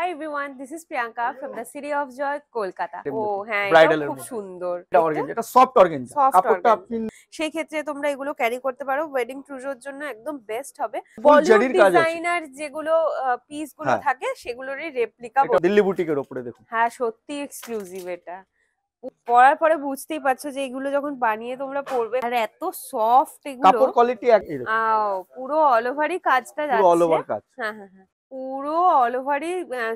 everyone, this is Priyanka from the City of Joy, Kolkata. ও হ্যাঁ, bridal এটা এর খুব মধ্যে সুন্দর। এটা অর্গানজা, এটা সফট অর্গানজা কাপড়টা আপনি সেই ক্ষেত্রে তোমরা এগুলো ক্যারি করতে পারো, ওয়েডিং ট্রুজোর জন্য একদম বেস্ট হবে। ফুল বলিউড জারির কাজ আছে। ডিজাইনার যেগুলো পিস গুলো থাকে সেগুলোরই রেপ্লিকা। এটা দিল্লি বুটিকের উপরে দেখুন। হ্যাঁ, সত্যি এক্সক্লুসিভ এটা। পরার পরে বুঝতেই পারছো যে এগুলো যখন বানিয়ে তোমরা পরবে আর এত সফট এগুলো, কাপড় কোয়ালিটি একই রকম। পুরো অল ওভারই কাজটা যাচ্ছে। পুরো অল ওভার কাজ। হ্যাঁ হ্যাঁ হ্যাঁ, পুরো অল ওভারই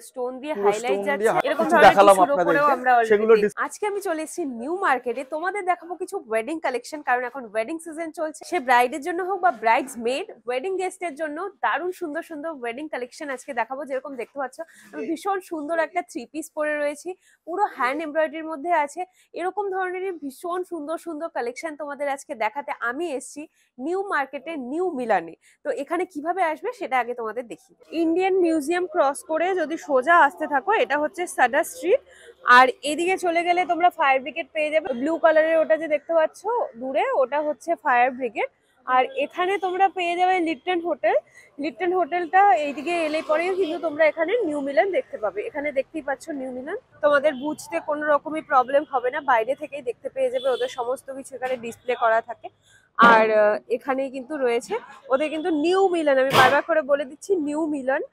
স্টোন দিয়ে হাইলাইট stone যাচ্ছে। দিয়ে এরকম কিছু ধরনের দেখালাম টিস্যুর আপনাদেরকে, উপরেও আমরা সেগুলো অলরেডি আজকে আমি চলে এসেছি নিউ মার্কেটে। তোমাদের দেখাবো কিছু ওয়েডিং কালেকশন, কারণ এখন ওয়েডিং সিজন চলছে। সে ব্রাইডের জন্য হোক বা ব্রাইডস মেড, ওয়েডিং গেস্টের জন্য দারুণ সুন্দর সুন্দর ওয়েডিং কালেকশন আজকে দেখাবো। যেরকম দেখতে পাচ্ছ আমি ভীষণ সুন্দর একটা 3 পিস পরে রয়েছি, পুরো হ্যান্ড এমব্রয়ডারির মধ্যে আছে। এরকম ধরনের ভীষণ সুন্দর সুন্দর কালেকশন তোমাদের আজকে দেখাতে আমি এসেছি নিউ মার্কেটে, নিউ মিলানে। তো এখানে কিভাবে আসবে সেটা আগে তোমাদের দেখি। ইন্ডিয়ান মিউজিয়াম ক্রস করে যদি সোজা আসতে থাকো, এটা হচ্ছে সাডা স্ট্রিট। আর এদিকে চলে গেলে তোমরা ফায়ার ব্রিগেড পেয়ে যাবে। ব্লু কালারের ওটা যে দেখতে পাচ্ছ দূরে, ওটা হচ্ছে ফায়ার ব্রিগেড। আর এখানে তোমরা পেয়ে যাবে লিটন হোটেল। লিটন হোটেলটা এইদিকে এলে পরেও কিন্তু তোমরা এখানে নিউ মিলান দেখতে পাবে। এখানে দেখতেই পাচ্ছ নিউ মিলান, তোমাদের বুঝতে কোনো রকমই প্রবলেম হবে না, বাইরে থেকেই দেখতে পেয়ে যাবে। ওদের সমস্ত কিছু এখানে ডিসপ্লে করা থাকে। আর এখানেই কিন্তু রয়েছে ওদের কিন্তু নিউ মিলান, আমি বারবার করে বলে দিচ্ছি নিউ মিলান,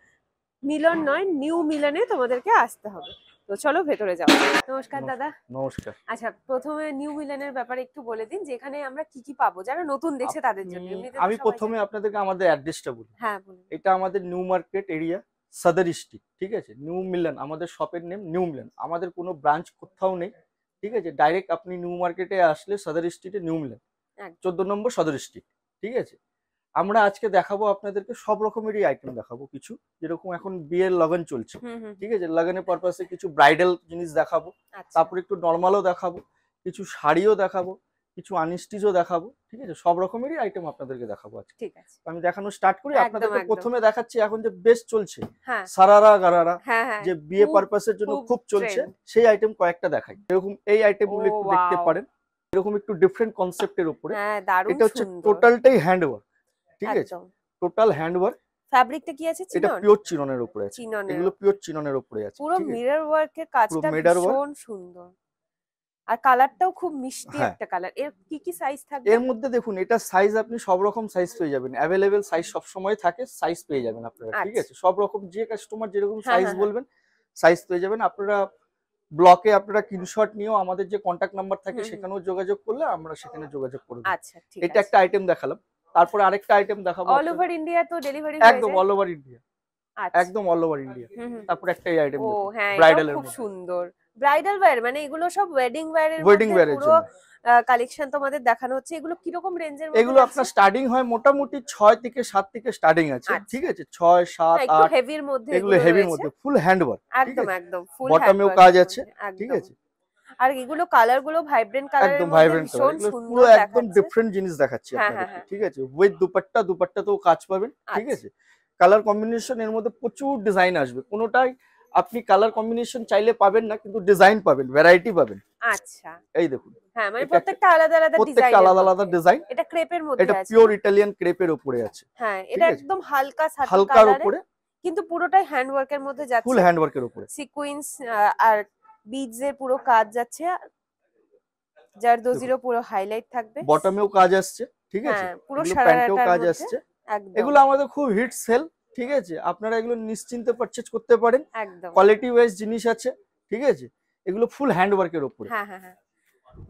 মিলন নয় নিউ মিলানে তোমাদেরকে আসতে হবে। তো চলো ভেতরে যাও। নমস্কার দাদা। নমস্কার। আচ্ছা, প্রথমে নিউ মিলানের ব্যাপারে একটু বলে দিন যে এখানে আমরা কি কি পাবো, যারা নতুন দেখছে তাদের জন্য। আমি প্রথমে আপনাদেরকে আমাদের অ্যাড্রেসটা বলি। হ্যাঁ বলুন। এটা আমাদের নিউ মার্কেট এরিয়া, সদর স্ট্রিট, ঠিক আছে। নিউ মিলন আমাদের শপের নেম, নিউ মিলন। আমাদের কোনো ব্রাঞ্চ কোথাও নেই, ঠিক আছে। ডাইরেক্ট আপনি নিউ মার্কেটে আসলে সদর স্ট্রিটে নিউ মিলন, 14 নম্বর সদর স্ট্রিট, ঠিক আছে। আমরা আজকে দেখাবো আপনাদেরকে সব রকমেরই আইটেম দেখাবো। কিছু যেরকম এখন বিয়ের লগন চলছে, ঠিক আছে, লগনের পারপাসে কিছু ব্রাইডাল জিনিস দেখাবো। তারপর একটু নর্মালও দেখাবো, কিছু শাড়িও দেখাবো, কিছু আনস্টিচও দেখাবো, ঠিক আছে। সব রকমেরই আইটেম আপনাদেরকে দেখাবো আজকে। ঠিক আছে, আমি দেখানো স্টার্ট করি। আপনাদেরকে প্রথমে দেখাচ্ছি এখন যে বেস্ট চলছে গারারা, যে বিয়ে পারপাসের জন্য খুব চলছে, সেই আইটেম কয়েকটা দেখাই। এরকম এই আইটেমগুলো একটু দেখতে পারেন, এরকম একটু ডিফারেন্ট কনসেপ্টের উপরে। এটা হচ্ছে টোটালটাই হ্যান্ডওয়ার্ক, ঠিক আছে, টোটাল হ্যান্ডওয়ার্ক। ফ্যাব্রিকটা কি আছে? এটা পিওর চিননের উপরে আছে, এগুলো পিওর চিননের উপরে আছে। পুরো মিরর ওয়ার্কের কাজটা ভীষণ সুন্দর, আর কালারটাও খুব মিষ্টি একটা কালার। এর কি কি সাইজ থাকবে এর মধ্যে? দেখুন, এটা সাইজ আপনি সব রকম সাইজ পেয়ে যাবেন, অ্যাভেলেবেল সাইজ সব সময় থাকে, সাইজ পেয়ে যাবেন আপনারা, ঠিক আছে। সব রকম, যে কাস্টমার যেরকম সাইজ বলবেন সাইজ পেয়ে যাবেন আপনারা। ব্লকে আপনারা স্ক্রিনশট নিয়েও আমাদের যে কন্টাক্ট নাম্বার থাকে সেখানেও যোগাযোগ করলে আমরা সেখানে যোগাযোগ করে দেব। আচ্ছা, ঠিক আছে। এটা একটা আইটেম দেখালাম, তারপর আরেকটা আইটেম দেখাবো। অল ওভার ইন্ডিয়া তো ডেলিভারি হয়ে যায়? একদম অল ওভার ইন্ডিয়া, একদম অল ওভার ইন্ডিয়া। তারপর একটা এই আইটেম ও হ্যাঁ, ব্রাইডালের খুব সুন্দর ব্রাইডাল ওয়্যার, মানে এগুলো সব ওয়েডিং ওয়্যারের পুরো কালেকশন তোমাদের দেখানো হচ্ছে। এগুলো কি রকম রেঞ্জের মধ্যে? এগুলো আপনার স্টার্টিং হয় মোটামুটি 6 থেকে 7 থেকে স্টার্টিং আছে, ঠিক আছে। 6 7 8 হেভির মধ্যে, এগুলো হেভির মধ্যে, ফুল হ্যান্ডওয়ার্ক, একদম একদম ফুল বটমেও কাজ আছে, ঠিক আছে। আর এগুলো কালার গুলো ভাইব্রেন্ট কালারের একদম মধ্যে ভাইব্রেন্ট ভীষণ কালার, সুন্দর পুরো দেখাচ্ছে। একদম ডিফারেন্ট জিনিস দেখাচ্ছি আপনাদের, ঠিক আছে। উইথ দুপাট্টা, দুপাট্টাতেও কাজ পাবেন, ঠিক আছে। কালার কম্বিনেশন এর মধ্যে প্রচুর ডিজাইন আসবে, কোনোটাই আপনি কালার কম্বিনেশন চাইলে পাবেন না, কিন্তু ডিজাইন পাবেন, ভ্যারাইটি পাবেন। আচ্ছা, এই দেখুন, হ্যাঁ, মানে প্রত্যেকটা আলাদা আলাদা ডিজাইন, প্রত্যেকটা আলাদা আলাদা ডিজাইন। এটা ক্রেপের মধ্যে আছে, এটা পিওর ইটালিয়ান ক্রেপের উপরে আছে। হ্যাঁ, এটা একদম হালকা সাটিন হালকার উপরে, কিন্তু পুরোটাই হ্যান্ডওয়ার্কের মধ্যে যাচ্ছে, ফুল হ্যান্ডওয়ার্কের উপরে। সিকোয়েন্স আর বিডস এর পুরো কাজ যাচ্ছে, জারদোজিরও পুরো হাইলাইট থাকবে। বটমেও কাজ আসছে, ঠিক আছে, পুরো প্যান্টেও কাজ আসছে। এগুলো আমাদের খুব হিট সেল, ঠিক আছে। আপনারা এগুলো নিশ্চিন্তে পারচেজ করতে পারেন, একদম কোয়ালিটি ওয়াইজ জিনিস আছে, ঠিক আছে। এগুলো ফুল হ্যান্ডওয়ার্কের উপরে। হ্যাঁ হ্যাঁ হ্যাঁ,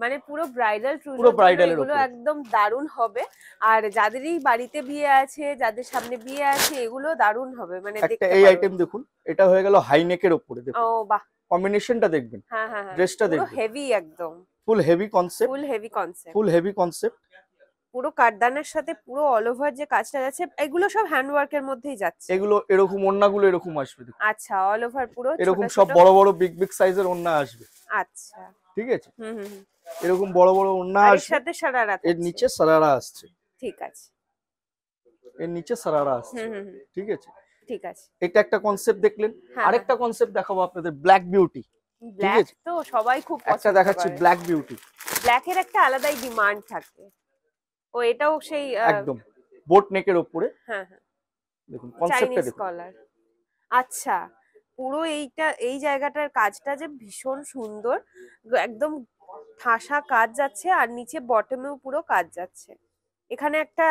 মানে পুরো ব্রাইডাল পুরো ব্রাইডালের এগুলো একদম দারুণ হবে। আর যাদেরই বাড়িতে বিয়ে আছে, যাদের সামনে বিয়ে আছে, এগুলো দারুণ হবে। মানে একটা এই আইটেম দেখুন, এটা হয়ে গেল হাই নেকের উপরে। দেখুন, ও বাহ, কম্বিনেশনটা দেখবেন, হ্যাঁ হ্যাঁ, ড্রেসটা দেখবেন, পুরো হেভি, একদম ফুল হেভি কনসেপ্ট, ফুল হেভি কনসেপ্ট। পুরো কাটদানের সাথে পুরো অল ওভার যে কাজটা যাচ্ছে, এগুলো সব হ্যান্ডওয়ার্কের মধ্যেই যাচ্ছে। এগুলো এরকম ওন্নাগুলো এরকম আসবে, দেখুন। আচ্ছা, অল ওভার পুরো এরকম সব বড় বড় বিগ বিগ সাইজের ওন্না আসবে। আচ্ছা, ঠিক আছে, এরকম বড় বড় ওন্না আসবে, এর সাথে সারারা, এর নিচে সারারা আসছে, ঠিক আছে, এর নিচে সারারা আসছে, ঠিক আছে, ঠিক আছে। এটা একটা কনসেপ্ট দেখলেন। আরেকটা কনসেপ্ট দেখাবো আপনাদের, ব্ল্যাক বিউটি। ব্ল্যাক তো সবাই খুব পছন্দ করে। একটা দেখাচ্ছি ব্ল্যাক বিউটি। ব্ল্যাকের একটা আলাদাই ডিমান্ড থাকে। ও এটাও সেই একদম বোট নেকের উপরে। হ্যাঁ হ্যাঁ, দেখুন কনসেপ্টটা দেখুন। কলার। আচ্ছা, পুরো এই জায়গাটার কাজটা যে ভীষণ সুন্দর, একদম ঠাসা কাজ যাচ্ছে আর নিচে বটমেও পুরো কাজ যাচ্ছে। এখানে একটা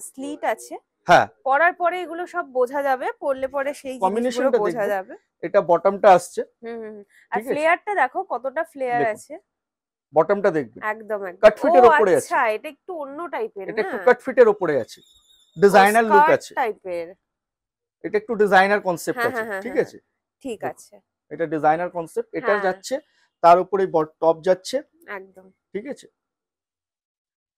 স্লিট আছে, হ্যাঁ পরার পরে এগুলো সব বোঝা যাবে, পরলে পরে সেই জিনিসগুলো কম্বিনেশনটা বোঝা দেখবেন, যাবে। এটা বটমটা আসছে, হুম হুম হুম। আর ঠিক আছে, ফ্লেয়ারটা দেখো কতটা ফ্লেয়ার দেখুন আছে। বটমটা দেখবেন একদম একদম। কাট ও ফিটের ওপরে আছে, আচ্ছা, এটা একটু অন্য টাইপের এটা না? একটু কাট ফিটের ওপরে আছে, ও ডিজাইনার লুক স্কার্ট আছে, টাইপের। এটা একটু ডিজাইনার কনসেপ্ট হ্যাঁ আছে, হ্যাঁ হ্যাঁ ঠিক হ্যাঁ আছে। হ্যাঁ, ঠিক দেখুন, আছে। এটা ডিজাইনার কনসেপ্ট, এটা হ্যাঁ যাচ্ছে তার উপরে টপ যাচ্ছে, একদম। ঠিক আছে,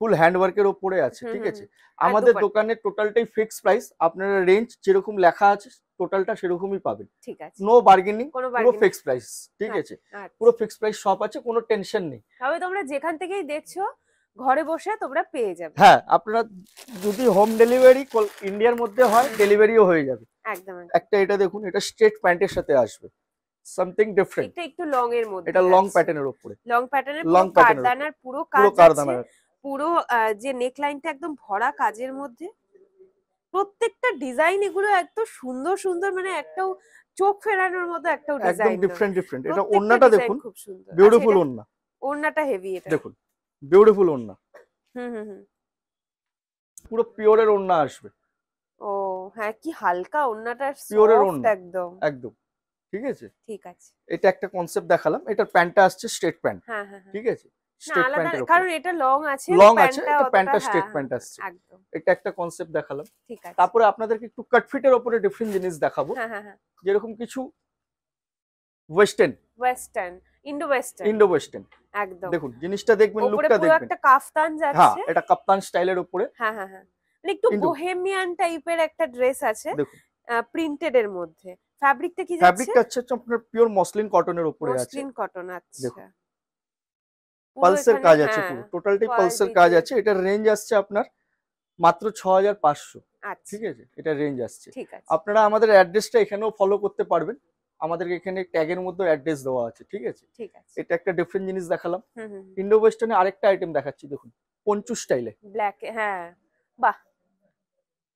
ফুল হ্যান্ডওয়ার্কের ওপরে আছে, হুম ঠিক হুম আছে। হুম। আর আমাদের দুপাট্টা। দোকানের টোটালটাই ফিক্স প্রাইস, আপনারা রেঞ্জ যেরকম লেখা আছে টোটালটা সেরকমই পাবেন, ঠিক আছে, নো বার্গেনিং, কোনো পুরো বার্গেনিং। ফিক্স প্রাইস, ঠিক আছে, আচ্ছা। পুরো ফিক্স প্রাইস শপ আছে, কোনো টেনশন নেই। তবে তোমরা যেখান থেকেই দেখছো ঘরে বসে তোমরা পেয়ে যাবে। হ্যাঁ আপনারা যদি হোম ডেলিভারি ইন্ডিয়ার মধ্যে হয় ডেলিভারিও হয়ে যাবে। একদম একদম। একটা এটা দেখুন, এটা স্ট্রেট প্যান্টের সাথে আসবে, সামথিং ডিফারেন্ট, এটা একটু লং এর মধ্যে এটা লং যাচ্ছে। প্যাটার্নের উপরে, লং প্যাটার্নের লং পুরো প্যাটার্নের কারদানার পুরো পুরো কাজ আছে। কারদানা, পুরো যে নেক লাইনটা একদম ভরা কাজের মধ্যে, প্রত্যেকটা ডিজাইন এগুলো এত সুন্দর সুন্দর, মানে একটাও চোখ ফেরানোর মতো একটাও একদম ডিজাইন নয়। Different different. এটা প্রত্যেকটা ওন্নাটা ডিজাইন দেখুন, খুব সুন্দর। আচ্ছা, বিউটিফুল এটা ওন্না, ওড়নাটা হেভি এটা। দেখুন বিউটিফুল ওন্না, হুম হুম হুম। পুরো পিওরের ওন্না আসবে, ও হ্যাঁ, কি হালকা ওড়নাটা, পিওরের সফট ওন্না একদম। একদম, ঠিক আছে। ঠিক আছে। এটা একটা কনসেপ্ট দেখালাম, এটার প্যান্টটা আসছে স্ট্রেট প্যান্ট, হ্যাঁ হ্যাঁ হ্যাঁ। ঠিক আছে, না স্ট্রেট আলাদা, প্যান্টের কারণ উপরে এটা লং আছে, লং আছে, প্যান্টটা এটা অতটা। প্যান্টটা হ্যাঁ স্ট্রেট হ্যাঁ প্যান্ট হ্যাঁ, আসছে। একদম। এটা একটা কনসেপ্ট দেখালাম, ঠিক আছে। তারপরে আপনাদেরকে একটু কাট ফিটের উপরে ডিফারেন্ট জিনিস দেখাবো, হ্যাঁ হ্যাঁ হ্যাঁ। যেরকম কিছু western, western, Indo western. Indo western, একদম। দেখুন জিনিসটা দেখবেন, ওপরে লুকটা পুরো দেখবেন, একটা কাফতান হ্যাঁ যাচ্ছে। এটা কাপ্তান স্টাইলের উপরে, হ্যাঁ হ্যাঁ হ্যাঁ, মানে একটু ইন্ডো, বোহেমিয়ান টাইপের একটা ড্রেস আছে, দেখুন প্রিন্টেড এর মধ্যে। ফ্যাব্রিকটা কি যাচ্ছে? ফ্যাব্রিকটা হচ্ছে আপনার পিওর মসলিন কটনের উপরে আছে, মসলিন কটন। দেখুন আচ্ছা। পুরো পালসের এখানে কাজ আছে, হ্যাঁ, পুরো টোটালটাই পাল পালসের কাজ ডিটেল। আছে। এটার রেঞ্জ আসছে আপনার মাত্র 6500, আচ্ছা, ঠিক আছে, এটা রেঞ্জ আসছে। ঠিক আছে। আপনারা আমাদের অ্যাড্রেসটা এখানেও ফলো করতে পারবেন, আমাদের এখানে ট্যাগের মধ্যে অ্যাড্রেস দেওয়া আছে, ঠিক আছে। ঠিক আছে। এটা একটা ডিফারেন্ট জিনিস দেখালাম। হুম হুম। ইন্ডো ওয়েস্টার্নে আরেকটা আইটেম দেখাচ্ছি, দেখুন পঞ্চু স্টাইলে, ব্ল্যাক, হ্যাঁ। বাহ।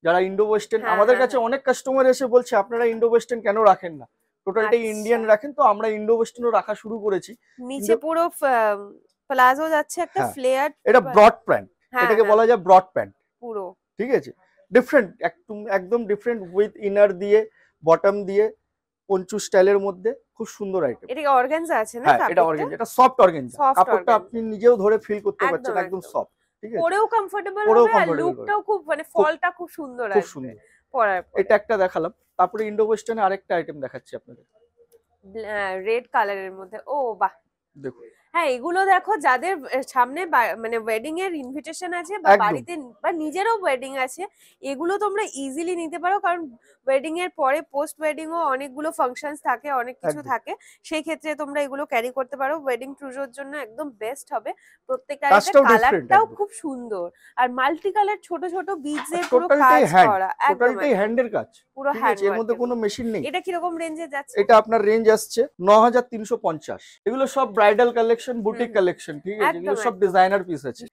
যারা ইন্ডো ওয়েস্টার্ন, হ্যাঁ আমাদের হ্যাঁ কাছে হ্যাঁ। অনেক কাস্টমার এসে বলছে আপনারা ইন্ডো ওয়েস্টার্ন কেন রাখেন না, টোটালটাই আচ্ছা। ইন্ডিয়ান রাখেন, তো আমরা ইন্ডো ওয়েস্টার্নও রাখা শুরু করেছি। নিচে পুরো প্লাজো যাচ্ছে, একটা হ্যাঁ ফ্লেয়ার। এটা ব্রড প্যান্ট, হ্যাঁ এটাকে হ্যাঁ, বলা যায় ব্রড প্যান্ট, পুরো ঠিক আছে, ডিফারেন্ট একদম, একদম ডিফারেন্ট, উইথ ইনার দিয়ে বটম দিয়ে পঞ্চু স্টাইলের মধ্যে, খুব সুন্দর আইটেম। এটা কি অর্গানজা আছে না? হ্যাঁ এটা ফ্যাব্রিকটা অর্গানজা, এটা সফট অর্গানজা, সফট কাপড়টা অর্গানজা। আপনি নিজেও ধরে ফিল করতে একদম পারছেন, একদম একদম। সফট, ঠিক আছে, পরেও কমফোর্টেবল পরেও হবে, আর comfortable হবে, লুকটাও খুব, মানে খুব ফলটা খুব সুন্দর খুব আসবে সুন্দর। পরার পরে। এটা একটা দেখালাম, তারপরে ইন্ডো ওয়েস্টার্নে আরেকটা আইটেম দেখাচ্ছি আপনাদের, রেড কালারের মধ্যে, ও বাহ। দেখুন হ্যাঁ, এগুলো দেখো যাদের সামনে মানে ওয়েডিং এর ইনভিটেশন আছে, বা একদম। বাড়িতে বা নিজেরও ওয়েডিং আছে, এগুলো তোমরা ইজিলি নিতে পারো, কারণ ওয়েডিং এর পরে পোস্ট ওয়েডিং ও অনেকগুলো ফাংশনস থাকে, অনেক কিছু একদম। থাকে, সেই ক্ষেত্রে তোমরা এগুলো ক্যারি করতে পারো। ওয়েডিং ট্রুজোর জন্য একদম বেস্ট হবে। প্রত্যেকটা কাজটাও different কালারটাও একদম। খুব সুন্দর, আর মাল্টি কালার ছোট ছোট বিডস এর পুরো টোটালটাই কাজ হ্যান্ড, করা, একদম টোটালটাই একদম। হ্যান্ডের কাজ, পুরো ঠিক হ্যান্ড আছে, এর মধ্যে কোনো মেশিন নেই। এটা কিরকম রেঞ্জে যাচ্ছে? এটা আপনার রেঞ্জ আসছে 9350, এগুলো সব ব্রাইডাল কালেকশন, বুটিক হুম। কালেকশন, ঠিক আছে, একদম এগুলো সব একদম। ডিজাইনার পিস আছে,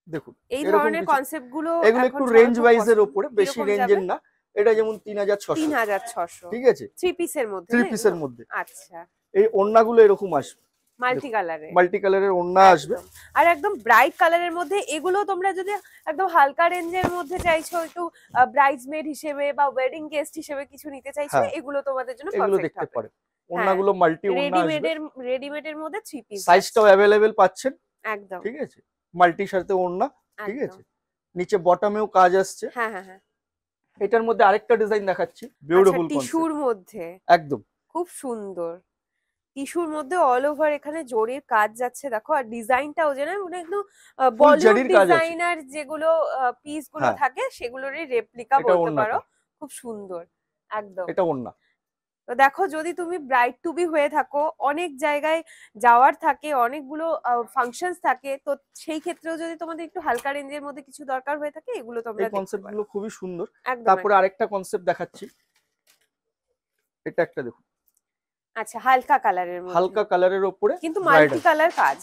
দেখুন এই এরকম ধরনের কিছু, কনসেপ্ট গুলো এগুলো এখন একটু সবার রেঞ্জ খুব ওয়াইজ এর পছন্দ। উপরে, বেশি কিরকম রেঞ্জের যাবে? না, এটা যেমন 3600, 3600, ঠিক আছে, 3 পিসের মধ্যে 3 না পিসের এগুলো? মধ্যে। আচ্ছা, এই ওড়নাগুলো এরকম আসবে, মাল্টি কালারে। মাল্টি কালারের ওড়না আসবে, একদম। আর একদম ব্রাইট কালারের মধ্যে এগুলো তোমরা যদি একদম হালকা রেঞ্জের মধ্যে চাইছো, একটু ব্রাইডসমেড হিসেবে বা ওয়েডিং গেস্ট হিসেবে কিছু নিতে চাইছো, হ্যাঁ এগুলো তোমাদের জন্য এগুলো পারফেক্ট দেখতে হবে। পারেন, হ্যাঁ, ওড়নাগুলো মাল্টি ওড়না আসবে, রেডিমেডের মধ্যে 3 পিস সাইজটাও অ্যাভেলেবেল পাচ্ছেন, একদম ঠিক আছে, মাল্টির সাথে ওড়না, ঠিক একদম। আছে, নিচে বটমেও কাজ আসছে। হ্যাঁ হ্যাঁ হ্যাঁ। এটার মধ্যে আরেকটা ডিজাইন দেখাচ্ছি, আচ্ছা, বিউটিফুল টিস্যুর কনসেপ্ট, মধ্যে একদম খুব সুন্দর। টিস্যুর মধ্যে অল ওভার এখানে জরির কাজ যাচ্ছে, দেখো, আর ডিজাইনটাও যে না, মানে একদম ফুল বলিউড জারির কাজ আছে, ডিজাইনার যেগুলো পিস গুলো হ্যাঁ থাকে সেগুলোরই রেপ্লিকা এটা বলতে পারো। ওড়নাটা, খুব সুন্দর একদম। এটা ওড়না, তো দেখো, যদি তুমি ব্রাইড টু বি হয়ে থাকো, অনেক জায়গায় যাওয়ার থাকে, অনেকগুলো ফাংশনস থাকে, তো সেই ক্ষেত্রেও যদি তোমাদের একটু হালকা রেঞ্জের মধ্যে কিছু দরকার হয়ে থাকে, এগুলো তোমরা এই দেখতে কনসেপ্ট পারো। গুলো খুবই সুন্দর। একদম তারপরে একদম। আরেকটা কনসেপ্ট দেখাচ্ছি, এটা একটা দেখুন, আচ্ছা, হালকা কালারের মধ্যে, হালকা কালারের ওপরে কিন্তু মাল্টি কালার কাজ।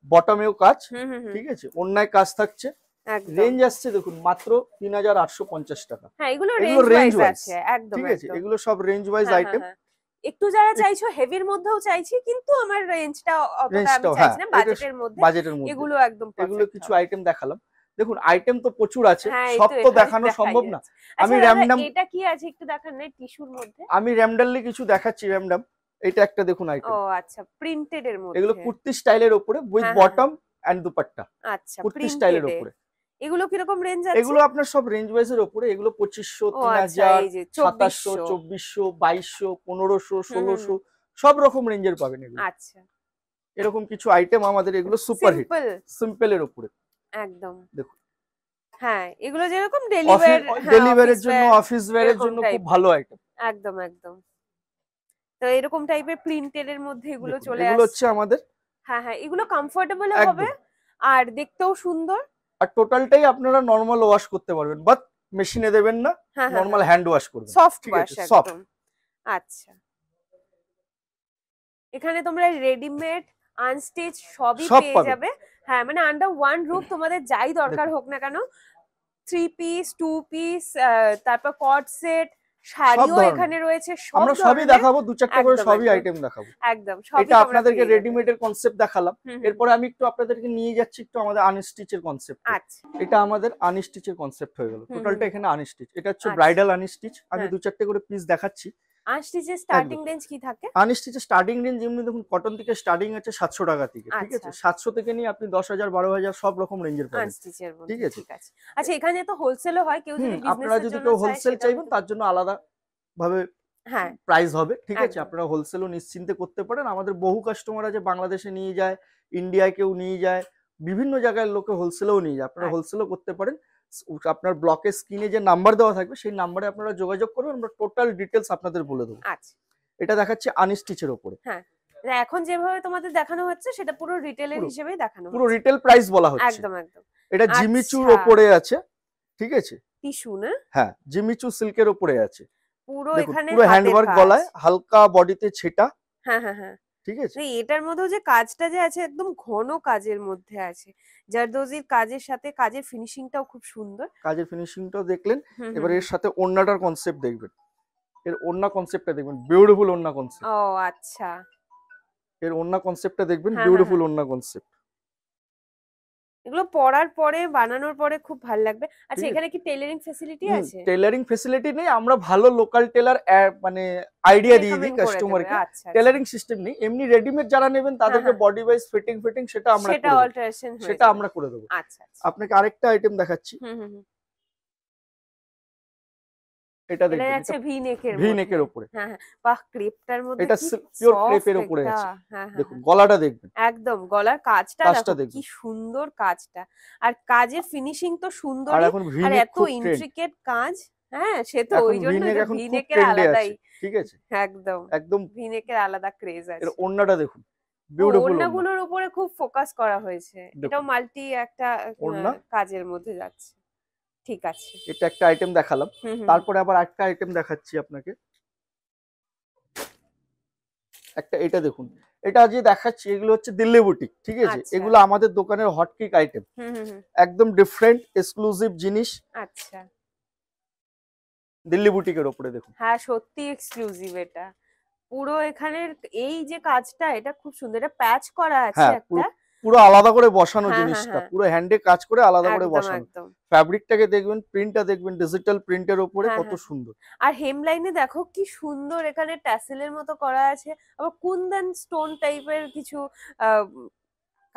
বটমেও কাজ, হুম হুম হুম, ঠিক আছে, ওড়নায় কাজ থাকছে, একদম। রেঞ্জ আসছে দেখুন মাত্র 3850 টাকা, হ্যাঁ, এগুলো এগুলো রেঞ্জ রেঞ্জ ওয়াইজ ওয়াইজ, আছে, একদম ঠিক আছে, একদম। এগুলো সব রেঞ্জ ওয়াইজ হ্যাঁ হ্যাঁ আইটেম, হ্যাঁ। একটু যারা চাইছো হেভির মধ্যেও চাইছি, কিন্তু আমার রেঞ্জটা অতটা আমি রেঞ্জটাও চাইছি না, এটা বাজেটের মধ্যে বাজেটের মধ্যে। এগুলো একদম এগুলো পারফেক্ট কিছু হবে। আইটেম দেখালাম। দেখুন আইটেম তো প্রচুর আছে, হ্যাঁ, এই সব তো তো এখানে দেখানো দেখাই সম্ভব না। যাচ্ছে। আচ্ছা আমি দাদা, র্যামডাম এটা কি আছে একটু দেখান না টিস্যুর মধ্যে? আমি র্যামডালি কিছু দেখাচ্ছি র্যামডাম। এটা একটা দেখুন ও আইটেম। আচ্ছা, প্রিন্টেড এর এগুলো মধ্যে। কুর্তি স্টাইলের উপরে উইথ হ্যাঁ, হ্যাঁ, হ্যাঁ। বটম এন্ড দুপাট্টা, আচ্ছা, কুর্তি স্টাইলের প্রিন্টেড এ। উপরে। এগুলো কিরকম রেঞ্জ আছে? এগুলো আপনার সব রেঞ্জ ওয়াইজ এর উপরে। এগুলো 2500, ও আচ্ছা, 3000, এই যে 2700, 2400। 2400, 2200, 1500, হুম, হুম, 1600 হুম। সব রকম রেঞ্জের পাবেন এগুলো। আচ্ছা, এরকম কিছু আইটেম আমাদের, এগুলো সুপার হিট সিম্পল সিম্পল এর উপরে। একদম। দেখুন হ্যাঁ, এগুলো যেরকম ডেলি অফিস ওয়্যার, হ্যাঁ, ডেলিভারির অফিস জন্য, ওয়্যার অফিস ওয়্যারের এরকম জন্য খুব টাইপের। ভালো আইটেম। একদম, একদম। তো এরকম টাইপের প্রিন্টেড এর মধ্যে এগুলো দেখুন চলে এগুলো হচ্ছে আসছে। আমাদের হ্যাঁ, হ্যাঁ, এগুলো কমফোর্টেবল হবে একদম। আর দেখতেও সুন্দর। আর টোটালটাই আপনারা নরমাল ওয়াশ করতে পারবেন, বাট মেশিনে দেবেন না, হ্যাঁ, হ্যাঁ, নরমাল হ্যাঁ, হ্যান্ড ওয়াশ করবেন। সফট ঠিক ওয়াশ আছে, সফট। একদম। আচ্ছা, এখানে তোমরা রেডিমেড আনস্টিচ সবই সব পেয়ে পাবেন। যাবে। হ্যাঁ, মানে আন্ডার ওয়ান রুফ তোমাদের যাই দরকার দেখুন হোক না কেন, 3 পিস, 2 পিস, তারপর কট সেট, সব শাড়িও ধরনের এখানে রয়েছে সব আমরা সবই ধরনের। দেখাবো, দু চারটা করে একদম, সবই একদম, আইটেম দেখাবো। একদম সবই এটা তোমরা আপনাদেরকে পেয়ে যাবে। রেডিমেডের কনসেপ্ট দেখালাম। হুম, হুম, এরপরে আমি একটু আপনাদেরকে নিয়ে যাচ্ছি একটু আমাদের আনস্টিচের কনসেপ্ট। আচ্ছা, এটা আমাদের আনস্টিচের কনসেপ্ট হয়ে গেল। হুম, টোটালটা হুম, এখানে আনস্টিচ। এটা হচ্ছে আচ্ছা, ব্রাইডাল আনস্টিচ। আমি হ্যাঁ। দু চারটে করে পিস দেখাচ্ছি। আনস্টিচের স্টার্টিং একদম। রেঞ্জ কি থাকে? আনস্টিচের স্টার্টিং রেঞ্জ যেমনি দেখুন, কটন থেকে স্টার্টিং আছে 700 টাকা থেকে। ঠিক আচ্ছা, আছে, 700 থেকে নিয়ে আপনি 10,000, 12,000 সব রকম রেঞ্জের পাবেন। আনস্টিচের ঠিক মধ্যে, আছে। ঠিক আছে। আচ্ছা, এখানে তো হোলসেলও হয়, কেউ যদি আপনারা বিজনেসের যদি জন্য কেউ চায় হোলসেল সেটাও চাইবেন নিতে। তার জন্য আলাদা ভাবে হ্যাঁ, প্রাইস হবে। ঠিক আছে, একদম। আপনারা হোলসেলও নিশ্চিন্তে করতে পারেন। আমাদের বহু কাস্টমার আছে বাংলাদেশে নিয়ে যায়, ইন্ডিয়ায় কেউ নিয়ে যায়, বিভিন্ন জায়গায় লোকে হোলসেলও নিয়ে যায়। আপনারা আচ্ছা, হোলসেলও করতে পারেন। আপনার ব্লকের স্ক্রিনে যে নাম্বার দেওয়া থাকবে সেই নাম্বারে আপনারা যোগাযোগ করবেন, আমরা টোটাল ডিটেলস আপনাদের বলে দেবো। আচ্ছা, এটা দেখাচ্ছি আনস্টিচের ওপরে। হ্যাঁ। না, এখন যেভাবে তোমাদের দেখানো হচ্ছে সেটা পুরো রিটেলের পুরো হিসেবেই দেখানো পুরো হচ্ছে। রিটেল প্রাইস বলা হচ্ছে। একদম, একদম। এটা জিমিচুর আচ্ছা, ওপরে আছে। ঠিক আছে, টিস্যু না? হ্যাঁ জিমিচু সিল্কের ওপরে আছে। পুরো দেখুন এখানে পুরো হাতের হ্যান্ডওয়ার্ক, কাজ। গলায় হালকা বডিতে ছেটা। হ্যাঁ, হ্যাঁ, হ্যাঁ। ঠিক আছে, না, এটার মধ্যেও যে কাজটা যে আছে একদম ঘন কাজের মধ্যে আছে। জারদোজির কাজের সাথে কাজের ফিনিশিংটাও খুব সুন্দর। কাজের ফিনিশিংটাও দেখলেন। হুম, হুম, এবার এর হুম। সাথে ওড়নাটার কনসেপ্ট দেখবেন। এর ওড়না কনসেপ্টটা দেখবেন, বিউটিফুল ওড়না কনসেপ্ট। ও আচ্ছা। এর ওড়না কনসেপ্টটা দেখবেন, হ্যাঁ, হ্যাঁ, বিউটিফুল হ্যাঁ। ওড়না কনসেপ্ট। এগুলো পরার পরে বানানোর পরে খুব ভাল লাগবে। আচ্ছা, ঠিক আছে। এখানে কি টেইলারিং ফ্যাসিলিটি আছে? টেলারিং ফেসিলিটি নেই, আমরা ভালো লোকাল টেলার মানে আইডিয়া দিয়ে দিই রেকমেন্ড করে দেবে। কাস্টমারকে। আচ্ছা, আচ্ছা। টেলারিং সিস্টেম নেই, এমনি রেডিমেড যারা নেবেন হ্যাঁ, তাদেরকে হ্যাঁ। বডি ওয়াইজ ফিটিং ফিটিং সেটা আমরা সেটা করে দেবো। অল্টারেশন হয়ে সেটা যাবে। আমরা করে দেবো। আচ্ছা, আচ্ছা। আপনাকে আরেকটা আইটেম দেখাচ্ছি। হুম, হুম, হুম। এটা এটা দেখবেন, যাচ্ছে এটা ভি নেকের ভি মধ্যে। নেকের ওপরে। হ্যাঁ, হ্যাঁ। বাহ! ক্রেপটার মধ্যে এটা কি পিওর সফট ক্রেপের ওপরে একটা। আছে। হ্যাঁ, হ্যাঁ, দেখুন হ্যাঁ। গলাটা দেখবেন, একদম গলার কাজটা কাজটা দেখো কি দেখবেন। সুন্দর কাজটা। আর কাজের ফিনিশিং তো আর সুন্দরই। এখন ভি আর নেক এত খুব ট্রেন্ড। ইন্ট্রিকেট কাজ। হ্যাঁ, সে তো এখন ওই জন্য ভি নেক এটা এখন ভি খুব নেকের ট্রেন্ডে আলাদাই। আছে। ঠিক আছে, একদম। একদম। ভি নেকের আলাদা ক্রেজ এর আছে। ওড়নাটা দেখুন, ও, বিউটিফুল ওড়না। ওড়নাগুলোর উপরে খুব ফোকাস করা হয়েছে। এটাও দেখুন মাল্টি একটা ওড়না। কাজের মধ্যে যাচ্ছে। ঠিক আছে। এটা একটা আইটেম দেখালাম। হুম, হুম, হুম। তারপরে আবার একটা আইটেম দেখাচ্ছি আপনাকে। একটা এটা দেখুন, এটা যে দেখাচ্ছি এগুলো হচ্ছে দিল্লি বুটিক। ঠিক আছে, আচ্ছা। এগুলো আমাদের দোকানের হটকেক আইটেম। হুম, হুম, হুম। একদম ডিফারেন্ট এক্সক্লুসিভ জিনিস, আচ্ছা। দিল্লি বুটিকের ওপরে দেখুন। হ্যাঁ, সত্যি এক্সক্লুসিভ এটা। পুরো এখানের এই যে কাজটা এটা খুব সুন্দর। এটা প্যাচ করা আছে হ্যাঁ, পুরো একটা। পুরো আলাদা করে বসানো হ্যাঁ, হ্যাঁ, জিনিসটা, হ্যাঁ। পুরো হ্যান্ডে কাজ করে আলাদা করে একদম, বসানো। একদম। ফ্যাব্রিকটাকে দেখবেন, প্রিন্টটা দেখবেন, ডিজিটাল প্রিন্টের ওপরে হ্যাঁ, কত হ্যাঁ। সুন্দর। আর হেমলাইনে দেখো কি সুন্দর এখানে ট্যাসেলের মতো করা আছে। আবার কুন্দন স্টোন টাইপের কিছু আহ,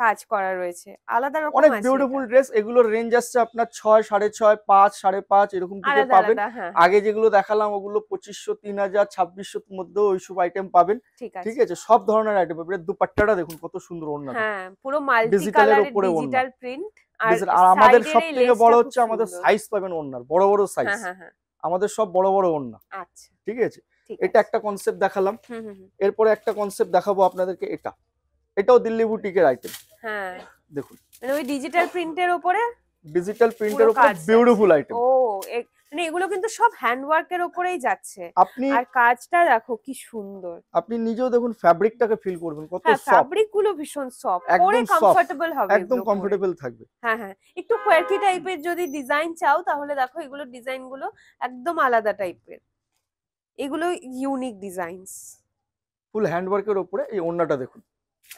কাজ করা রয়েছে। আলাদা রকম অনেক আছে বিউটিফুল এটা। ড্রেস। এগুলোর রেঞ্জ আসছে আপনার 6, 6.5, 5, 5.5 এরকম থেকে আলাদা পাবেন। আলাদা, হ্যাঁ, হ্যাঁ। আগে যেগুলো দেখালাম ওগুলো 2500, 3000, 2600 মধ্যে ওইসব আইটেম পাবেন। ঠিক ঠিক আছে। আছে, সব ধরনের আইটেম পাবেন। দুপাট্টাটা দেখুন কত সুন্দর ওড়নাটা, হ্যাঁ, পুরো মাল্টি ডিজিটালের কালারের উপরে ওড়না। Digital print. আর আর আমাদের সাইডের সব এই থেকে লেসটা বড় খুব হচ্ছে আমাদের সুন্দর। সাইজ পাবেন ওড়নার, বড় বড় সাইজ। হ্যাঁ, হ্যাঁ, হ্যাঁ। আমাদের সব বড় বড় ওড়না। আচ্ছা, ঠিক আছে, ঠিক এটা আছে। একটা কনসেপ্ট দেখালাম। হুম, হুম, হুম। এরপরে একটা কনসেপ্ট দেখাবো আপনাদেরকে। এটাও দিল্লি বুটিকের আইটেম। হ্যাঁ, দেখুন মানে ওই ডিজিটাল প্রিন্টের উপরে ডিজিটাল প্রিন্টের পুরো উপর কাজ বিউটিফুল আছে। আইটেম। ও, মানে এগুলো কিন্তু সব হ্যান্ডওয়ার্কের ওপরেই যাচ্ছে। আপনি আর কাজটা দেখো কি সুন্দর। আপনি নিজেও দেখুন, ফ্যাব্রিকটাকে ফিল করবেন কত হ্যাঁ, সফট। ফ্যাব্রিক গুলো ভীষণ সফট, পরে একদম সফট, কমফোর্টেবল হবে একদম এগুলো পরে। কমফোর্টেবল থাকবে। হ্যাঁ, হ্যাঁ। একটু কোয়ার্কি টাইপের যদি ডিজাইন চাও তাহলে দেখো এগুলো ডিজাইন গুলো একদম আলাদা টাইপের। এগুলো ইউনিক ডিজাইনস। ফুল হ্যান্ডওয়ার্কের ওপরে এই ওড়নাটা দেখুন,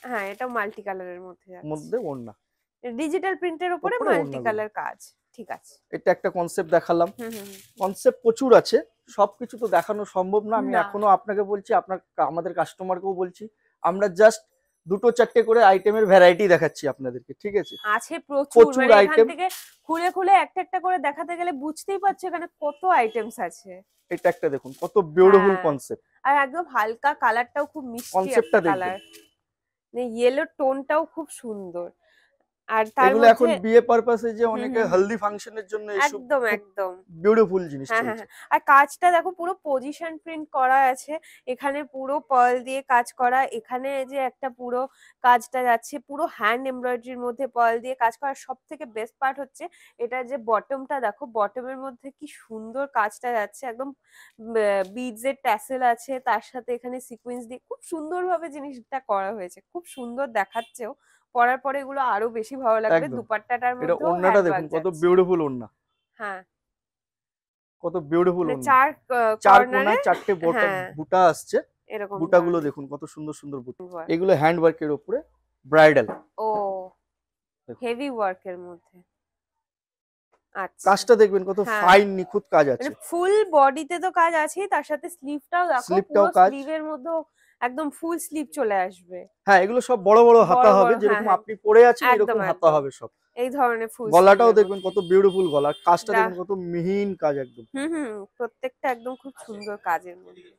হ্যাঁ এটা মাল্টি কালারের মধ্যে যাচ্ছে, মধ্যে ওড়না, ডিজিটাল প্রিন্টের উপরে ওপরে মাল্টি ওড়নাগুলো। কালার কাজ। ঠিক আছে। এটা একটা কনসেপ্ট দেখালাম। হুম হুম হুম। কনসেপ্ট প্রচুর আছে, সবকিছু তো দেখানো সম্ভব না। আমি না। এখনো আপনাকে বলছি, আমাদের কাস্টমারকেও বলছি, আমরা জাস্ট দুটো চারটে করে আইটেমের ভ্যারাইটি দেখাচ্ছি আপনাদেরকে, ঠিক আছে? আছে প্রচুর, প্রচুর মানে এখান আইটেম। থেকে খুলে খুলে একটা একটা করে দেখাতে গেলে বুঝতেই পারছো এখানে কত আইটেমস আছে। এটা একটা দেখুন কত বিউটিফুল হ্যাঁ। কনসেপ্ট। আর একদম হালকা কালারটাও খুব মিষ্টি কনসেপ্টটা একটা দেখবেন। কালার, মানে ইয়েলো টোনটাও খুব সুন্দর। আর তার এগুলো এখন মধ্যে বিয়ে পারপাসে যে হুম অনেকে হুম হুম, হলদি ফাংশনের জন্য এসব একদম খুব একদম। বিউটিফুল জিনিস হ্যাঁ হ্যাঁ চলছে। হ্যাঁ। আর কাজটা দেখো পুরো পজিশন প্রিন্ট করা আছে, এখানে পুরো পার্ল দিয়ে কাজ করা, এখানে যে একটা পুরো কাজটা যাচ্ছে পুরো হ্যান্ড এমব্রয়ডারির মধ্যে পার্ল দিয়ে কাজ করা। সব থেকে বেস্ট পার্ট হচ্ছে এটা যে বটমটা দেখো, বটমের মধ্যে কি সুন্দর কাজটা যাচ্ছে, একদম বিডস এর ট্যাসেল আছে, তার সাথে এখানে সিকোয়েন্স দিয়ে খুব সুন্দরভাবে জিনিসটা করা হয়েছে, খুব সুন্দর দেখাচ্ছেও। পরার পরে এগুলো আরো বেশি ভালো লাগবে। একদম। দুপাট্টাটার এটা মধ্যেও ওড়নাটা হ্যান্ড দেখুন ওয়ার্ক কত যাচ্ছে। বিউটিফুল ওড়না, হ্যাঁ কত বিউটিফুল মানে ওড়না। চার চার কর্নারে। কোণায় চারটে হ্যাঁ বুটা আসছে। এরকম বুটাগুলো ধরনের দেখুন কত সুন্দর সুন্দর বুটা। work। এগুলো হ্যান্ড ওয়ার্কের উপরে ব্রাইডাল। ও হেভি ওয়ার্কের মধ্যে। আচ্ছা। কাজটা দেখবেন কত হ্যাঁ ফাইন নিখুঁত কাজ আছে। মানে ফুল বডিতে তো কাজ আছেই, তার সাথে স্লিভটাও দেখো, স্লিপটাও পুরো কাজ। স্লিভের মধ্যেও একদম ফুল স্লিভ চলে আসবে। হ্যাঁ, এগুলো সব বড় বড় হাতা বড় হবে, বড়, হ্যাঁ যেরকম হ্যাঁ আপনি পরে আছেন একদম এরকম হাতা একদম হবে সব। এই ধরনের ফুল গলাটাও স্লিভের দেখবেন মধ্যে। কত বিউটিফুল গলা, কাজটা দা দেখুন কত মিহিন কাজ একদম। হুম হুম, প্রত্যেকটা একদম খুব সুন্দর কাজের মধ্যে।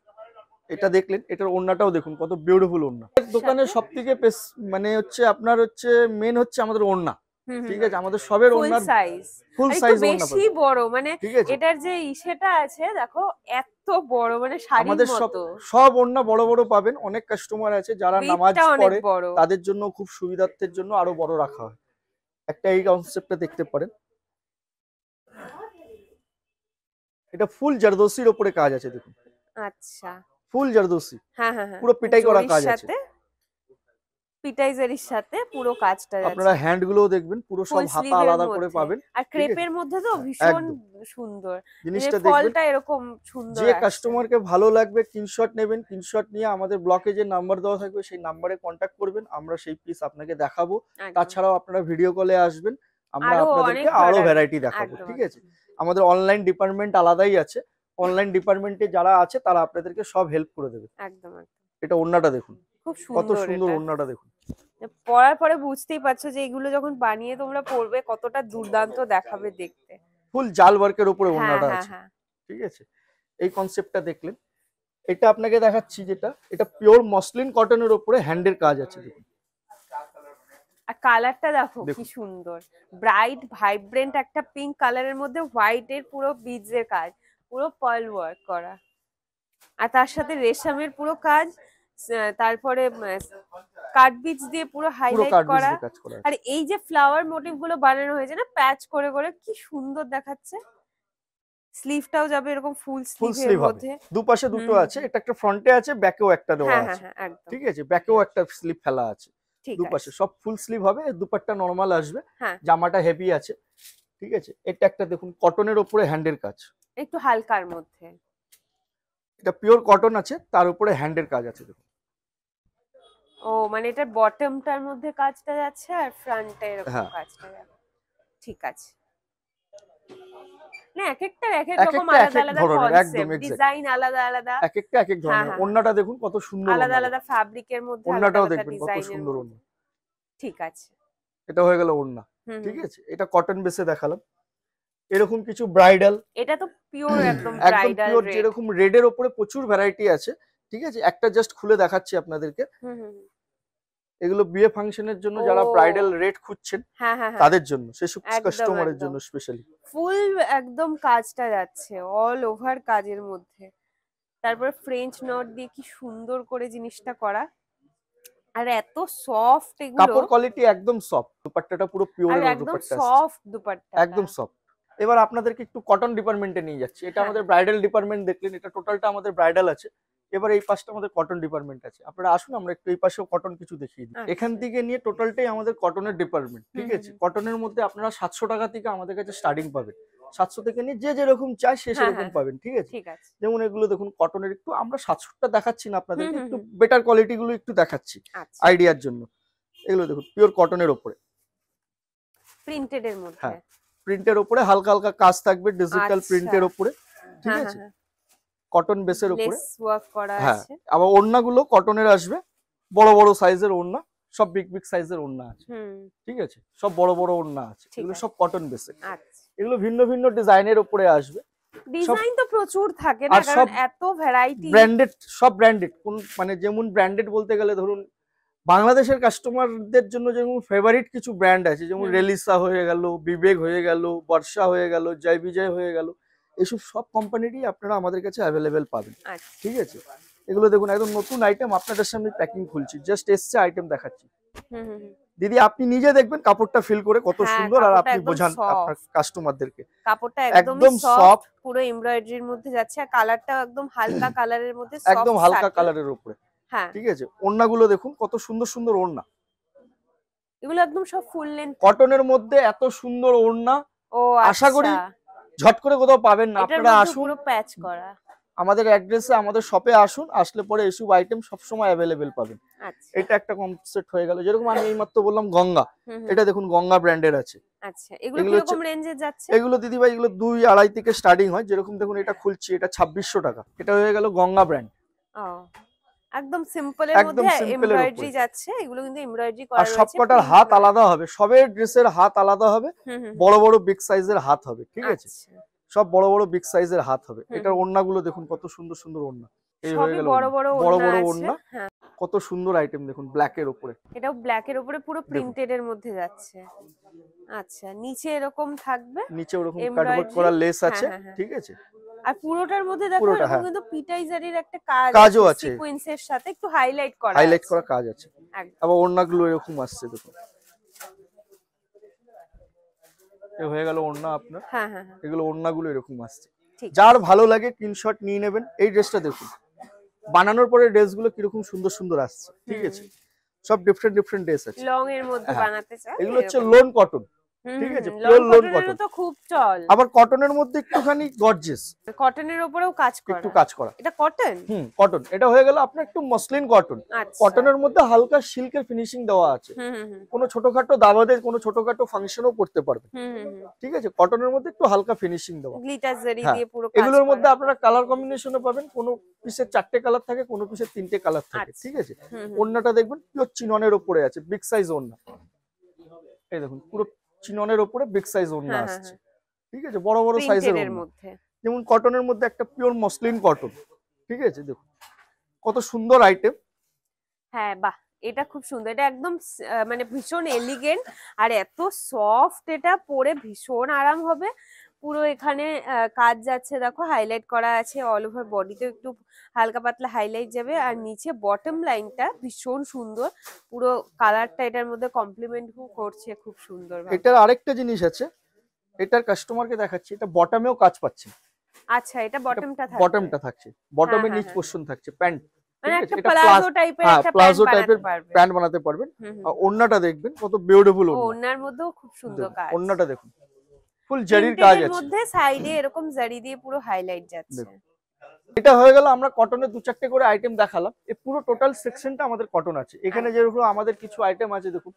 এটা দেখলেন, এটার ওড়নাটাও দেখুন কত বিউটিফুল ওড়না। দোকানের সাথে সবথেকে মানে হচ্ছে আপনার হচ্ছে মেন হচ্ছে আমাদের ওড়না, হুম হুম ঠিক আছে? আমাদের সবের ফুল ওড়নার সাইজ, ফুল আর একটু সাইজ ওড়না বেশি পাবেন, বড়, মানে ঠিক আছে? এটার যে ইসেটা আছে দেখো, এত বড়, মানে শাড়ির আমাদের সব মতো। সব ওড়না বড় বড় পাবেন। অনেক কাস্টমার আছে যারা নামাজ ওয়েটটা অনেক পড়ে, বড়। তাদের জন্য খুব সুবিধার্থের জন্য আরো বড় রাখা হয়। একটা এই কনসেপ্টটা দেখতে পারেন। এটা ফুল জারদোসির উপরে কাজ আছে দেখুন, আচ্ছা। ফুল জারদোসি, হ্যাঁ হ্যাঁ হ্যাঁ, পুরো পিটাই করা জরির কাজ আছে। সাথে, পিটাইজারির সাথে পুরো কাজটা আপনারা যাচ্ছে হ্যান্ড গুলোও দেখবেন পুরো ফুল সব হাতা স্লিভের আলাদা করে মধ্যে। পাবেন, আর ঠিক আছে? ক্রেপের মধ্যে তো ভীষণ একদম সুন্দর, এই যে জিনিসটা দেখবেন। ফলটা এরকম সুন্দর যে আসছে। কাস্টমারকে ভালো লাগবে স্ক্রিনশট নেবেন, স্ক্রিনশট নিয়ে আমাদের ব্লকে যে নাম্বার দেওয়া থাকবে সেই নাম্বারে কন্ট্যাক্ট করবেন, আমরা সেই পিস আপনাকে দেখাবো। একদম। তাছাড়াও আপনারা ভিডিও কলে আসবেন, আমরা আরো আপনাদেরকে অনেক আরো product, ভ্যারাইটি দেখাবো, একদম ঠিক আছে? একদম। আমাদের অনলাইন ডিপার্টমেন্ট আলাদাই আছে, অনলাইন ডিপার্টমেন্টে যারা আছে তারা আপনাদেরকে সব হেল্প করে দেবে। একদম একদম এটা ওড়নাটা দেখুন খুব কত সুন্দর সুন্দর এটা। ওড়নাটা দেখুন। পরার পরে বুঝতেই পারছো যে এগুলো যখন বানিয়ে তোমরা পরবে কতটা দুর্দান্ত দেখাবে দেখতে। ফুল জাল ওয়ার্কের উপরে হ্যাঁ ওড়নাটা হ্যাঁ আছে, হ্যাঁ। ঠিক আছে? এই কনসেপ্টটা দেখলেন। এটা আপনাকে দেখাচ্ছি, এটা পিওর মসলিন কটনের উপরে হ্যান্ডের কাজ আছে দেখুন। আর কালারটা দেখো কি দেখুন। সুন্দর, ব্রাইট ভাইব্রেন্ট একটা পিঙ্ক কালারের মধ্যে হোয়াইট এর পুরো বিডস এর কাজ, পুরো পার্ল ওয়ার্ক করা, আর তার সাথে রেশমের পুরো কাজ, তারপরে কাট বিডস দিয়ে পুরো পুরো হাইলাইট কাট করা। দিয়ে কাজ করা আছে। আর এই যে ফ্লাওয়ার মোটিভ গুলো বানানো হয়েছে না প্যাচ করে করে, কি সুন্দর দেখাচ্ছে। স্লিভটাও যাবে এরকম ফুল ফুল স্লিভের স্লিভ হবে, মধ্যে। দুপাশে হুম দুটো হুম আছে, হুম। এটা একটা ফ্রন্টে আছে, ব্যাকেও একটা দেওয়া হ্যাঁ হ্যাঁ আছে, হ্যাঁ একদম ঠিক আছে? ব্যাকেও একটা স্লিভ ফেলা আছে, ঠিক দুপাশে আছে। সব ফুল স্লিভ হবে, দুপাট্টা নরমাল আসবে, হ্যাঁ জামাটা হেভি আছে, ঠিক আছে? এটা একটা দেখুন কটনের উপরে হ্যান্ডের কাজ, একটু হালকার মধ্যে। এটা পিওর কটন আছে, তার উপরে হ্যান্ডের কাজ আছে দেখুন। ও মানে এটার বটমটার মধ্যে কাজটা যাচ্ছে আর ফ্রন্টে এরকম হ্যাঁ, কাজটা যাবে। ঠিক আছে। না এক একটার এক এক এক রকম একটা এক আলাদা এক আলাদা ধরনের, একদম কনসেপ্ট, এক্সাক্ট, ডিজাইন আলাদা আলাদা। এক একটা এক এক হ্যাঁ ধরনের। হ্যাঁ হ্যাঁ, ওড়নাটা দেখুন কত সুন্দর আলাদা ওড়না আলাদা দেখুন। ফ্যাব্রিকের মধ্যে, আলাদা ওড়নাটাও আলাদা দেখবেন কত ডিজাইনের সুন্দর মধ্যে। ওড়না। ঠিক আছে। এটা হয়ে গেল ওড়না, হুম ঠিক হুম। আছে? এটা কটন বেসে দেখালাম। এরকম কিছু ব্রাইডাল, এটা তো পিওর একদম একদম ব্রাইডাল পিওর, রেড। যেরকম রেডের ওপরে প্রচুর ভ্যারাইটি আছে, ঠিক আছে? একটা জাস্ট খুলে দেখাচ্ছি আপনাদেরকে। হুম হুম হুম। এগুলো বিয়ে ফাংশনের জন্য ও যারা ব্রাইডাল রেড খুঁজছেন হ্যাঁ হ্যাঁ হ্যাঁ তাদের জন্য, সেসব একদম কাস্টমারের একদম জন্য স্পেশালি। ফুল একদম কাজটা যাচ্ছে অল ওভার কাজের মধ্যে। তারপরে ফ্রেঞ্চ নট দিয়ে কি সুন্দর করে জিনিসটা করা, আর এত সফট এগুলো, কাপড় কোয়ালিটি একদম সফট, দুপাট্টাটা পুরো আর পিওরের একদম দুপাট্টা আসছে, সফট দুপাট্টাটা। একদম সফট। এবার আপনাদেরকে একটু কটন ডিপার্টমেন্টে নিয়ে যাচ্ছি। এটা হ্যাঁ আমাদের ব্রাইডাল ডিপার্টমেন্ট দেখলেন, এটা টোটালটা আমাদের ব্রাইডাল আছে। এবার এই পাশটা আমাদের কটন ডিপার্টমেন্ট আছে। আপনারা আসুন, আমরা একটু এই পাশেও কটন কিছু দেখিয়ে দিই। আচ্ছা। এখান থেকে নিয়ে টোটালটাই আমাদের কটনের ডিপার্টমেন্ট, ঠিক হুম আছে? হুম কটনের মধ্যে আপনারা 700 টাকা থেকে আমাদের কাছে স্টার্টিং পাবেন, 700 থেকে নিয়ে যে যেরকম চায় সে হ্যাঁ, সেরকম হ্যাঁ, পাবেন, ঠিক আছে? ঠিক আছে। যেমন এগুলো দেখুন কটনের, একটু আমরা 700টা দেখাচ্ছি না আপনাদেরকে, হুম, একটু হুম। বেটার কোয়ালিটি গুলো একটু দেখাচ্ছি আচ্ছা, আইডিয়ার জন্য। এগুলো দেখুন পিওর কটনের ওপরে, প্রিন্টেড এর মধ্যে। হ্যাঁ প্রিন্টের ওপরে হালকা হালকা কাজ থাকবে, ডিজিটাল আচ্ছা। প্রিন্টের ওপরে, ঠিক হ্যাঁ, আছে, হ্যাঁ, কটন বেসের ওপরে। লেস ওয়ার্ক করা হ্যাঁ আছে। আবার ওড়নাগুলো কটনের আসবে, বড় বড় সাইজের ওড়না, সব বিগ বিগ সাইজের ওড়না আছে, হুম, ঠিক আছে, সব বড় বড় ওড়না আছে, ঠিক এগুলো আছে। সব কটন বেসে। আচ্ছা। এগুলো ভিন্ন ভিন্ন ডিজাইনের ওপরে আসবে, সব ডিজাইন তো প্রচুর থাকে না, আর কারণ সব এত ভ্যারাইটি। ব্র্যান্ডেড, সব ব্র্যান্ডেড। কোন মানে যেমন ব্র্যান্ডেড বলতে গেলে ধরুন বাংলাদেশের কাস্টমারদের জন্য যেমন ফেভারিট কিছু ব্র্যান্ড আছে, যেমন হুম। রেলিসা হয়ে গেল, বিবেক হয়ে গেল, বর্ষা হয়ে গেল, জয় বিজয় হয়ে গেল, এসব সব কোম্পানিরই আপনারা আমাদের কাছে অ্যাভেলেবেল পাবেন, আচ্ছা। ঠিক আছে। এগুলো দেখুন একদম নতুন আইটেম, আপনাদের সামনে প্যাকিং খুলছি, জাস্ট এসছে আইটেম দেখাচ্ছি। হুম, হুম, হুম। দিদি আপনি নিজে দেখবেন কাপড়টা ফিল করে কত হ্যাঁ, সুন্দর, আর কাপড়টা আপনি একদম বোঝান আপনার soft। কাস্টমারদেরকে। কাপড়টা একদম একদমই সফট, সফট, পুরো এমব্রয়ডারির মধ্যে যাচ্ছে, আর কালারটাও একদম হালকা কালারের মধ্যে, একদম সফট হালকা সাটল। কালারের উপরে, হ্যাঁ, ঠিক আছে। ওড়নাগুলো দেখুন কত সুন্দর সুন্দর ওড়না, এগুলো একদম সব ফুল লেন্থ। কটনের মধ্যে এত সুন্দর ওড়না ও আশা করি আচ্ছা, ঝট করে কোথাও পাবেন না। এটার আপনারা মধ্যে আসুন পুরো প্যাচ করা। আমাদের অ্যাড্রেসে, আমাদের শপে আসুন, আসলে পরে এসব আইটেম সবসময় অ্যাভেলেবেল পাবেন। আচ্ছা। এটা একটা কনসেপ্ট হয়ে গেল। যেরকম আমি এইমাত্র বললাম গঙ্গা, হুম, হুম। এটা দেখুন গঙ্গা ব্র্যান্ডের আছে। আচ্ছা, এগুলো এগুলো হচ্ছে, কিরকম রেঞ্জে যাচ্ছে? এগুলো দিদিভাই এগুলো 2-2.5 থেকে স্টার্টিং হয়। যেরকম দেখুন এটা খুলছি, এটা 2600 টাকা। এটা হয়ে গেল গঙ্গা ব্র্যান্ড, ও, একদম সিম্পলের একদম মধ্যে সিম্পলের এমব্রয়ডারি উপরে। যাচ্ছে, এগুলো কিন্তু এমব্রয়ডারি আর করা রয়েছে, সবকটার print হাত নয়। আলাদা হবে, সবের ড্রেসের হাত আলাদা হবে, হুম, হুম, বড় বড় বিগ সাইজের হাত হবে, ঠিক আছে, আচ্ছা। সব বড় বড় বিগ সাইজের হাত হবে। হুম, এটার হুম। ওড়নাগুলো দেখুন কত সুন্দর সুন্দর ওড়না, এই হয়ে সবই গেল বড় ওড়না। বড় বড় ওড়না বড় আছে। ওড়না, হ্যাঁ, কত সুন্দর আইটেম দেখুন ব্ল্যাকের উপরে। এটাও ব্ল্যাকের উপরে পুরো দেখুন প্রিন্টেড এর মধ্যে যাচ্ছে। আচ্ছা, নিচে এরকম থাকবে নিচে ওরকম কাটওয়ার্ক এমব্রয়ডারি। করা লেস হ্যাঁ, আছে, হ্যাঁ, হ্যাঁ। ঠিক আছে, আর পুরোটার মধ্যে দেখো পুরোটা, এরকম হ্যাঁ কিন্তু পিটাইজারির একটা কাজ কাজও আছে, আছে, সিকোয়েন্সের সাথে একটু হাইলাইট করা হাইলাইট আছে। করা কাজ আছে। একদম। আবার ওড়নাগুলো এরকম আসছে দেখুন, এ হয়ে গেল ওড়না আপনার। হ্যাঁ, হ্যাঁ, হ্যাঁ, এগুলো ওড়নাগুলো এরকম আসছে। ঠিক। যার ভালো লাগে স্ক্রিনশট নিয়ে নেবেন। এই ড্রেসটা দেখুন, বানানোর পরে ড্রেসগুলো কিরকম সুন্দর সুন্দর আসছে, ঠিক আছে, সব ডিফারেন্ট ডিফারেন্ট ড্রেস আছে। লং এর মধ্যে হ্যাঁ, বানাতে চাই এগুলো হচ্ছে এরকম। লোন কটন, হুম, ঠিক হুম, আছে, হুম। পিওর লোন কটনেরও কটন। তো খুব চল। আবার কটনের মধ্যে একটুখানি গর্জিয়াস, কটনের উপরেও কাজ একটু করা। কাজ করা। এটা কটন? কটন। এটা হয়ে গেল আপনার একটু মসলিন কটন। আচ্ছা। কটনের মধ্যে হালকা সিল্কের ফিনিশিং দেওয়া আছে। হুম, হুম, হুম, কোনো ছোটখাটো দাবাতে, কোনো ছোটখাটো ফাংশনও করতে পারবেন, হুম, হুম, হুম। ঠিক আছে। কটনের মধ্যে একটু হালকা ফিনিশিং দেওয়া। গ্লিটার জারি হ্যাঁ, দিয়ে পুরো কাজ এগুলোর মধ্যে করা। আপনারা কালার কম্বিনেশনও পাবেন। কোনো পিসের 4টে কালার থাকে, কোনো পিসের 3টে কালার থাকে, আচ্ছা। ঠিক আছে। হুম, হুম। ওড়নাটা দেখবেন পিওর চিননের ওপরে আছে, বিগ সাইজ ওড়না। এই দেখুন পুরো চিননের ওপরে বিগ সাইজ ওড়না হ্যাঁ, হ্যাঁ, আসছে, হ্যাঁ। ঠিক আছে, বড় বড় সাইজের প্রিন্টেড এর ওড়না। মধ্যে। যেমন কটনের মধ্যে একটা পিওর মসলিন কটন, ঠিক আছে, দেখুন কত সুন্দর আইটেম। হ্যাঁ, বাহ, এটা খুব সুন্দর। এটা একদম মানে ভীষণ এলিগেন্ট, আর এত সফট, এটা পরে ভীষণ আরাম হবে। পুরো এখানে কাজ যাচ্ছে, দেখো হাইলাইট করা আছে, অল ওভার বডিতে একটু হালকা পাতলা হাইলাইট যাবে, আর নিচে বটম লাইনটা ভীষণ সুন্দর, পুরো কালারটা এটার মধ্যে কমপ্লিমেন্ট করছে খুব সুন্দর ভাবে। এটার আরেকটা জিনিস আছে, এটার কাস্টমারকে দেখাচ্ছি, এটা বটমেও কাজ পাচ্ছে। আচ্ছা, এটা বটমটা থাকবে। বটমটা থাকছে, বটমের হ্যাঁ, নিচ হ্যাঁ। পোরশন থাকছে, প্যান্ট, মানে ঠিক আছে, একটা এটা প্লাজো টাইপের হ্যাঁ একটা প্লাজো প্যান্ট টাইপের বানাতে পারবে। প্যান্ট বানাতে পারবেন। হুম, হুম। আর ওড়নাটা দেখবেন কত বিউটিফুল ও, ওড়না। ওড়নার মধ্যেও খুব সুন্দর দেখুন, কাজ। ওড়নাটা দেখুন ফুল জারির প্রিন্টেড কাজ এর আছে, মধ্যে সাইডে এরকম জারি দিয়ে পুরো হাইলাইট যাচ্ছে। দেখুন। এটা হয়ে গেল আমরা কটনের 2-4টে করে আইটেম দেখালাম। এই পুরো টোটাল সেকশনটা আমাদের কটন আছে। এখানে আচ্ছা। যেরকম আমাদের কিছু আইটেম আছে দেখুন,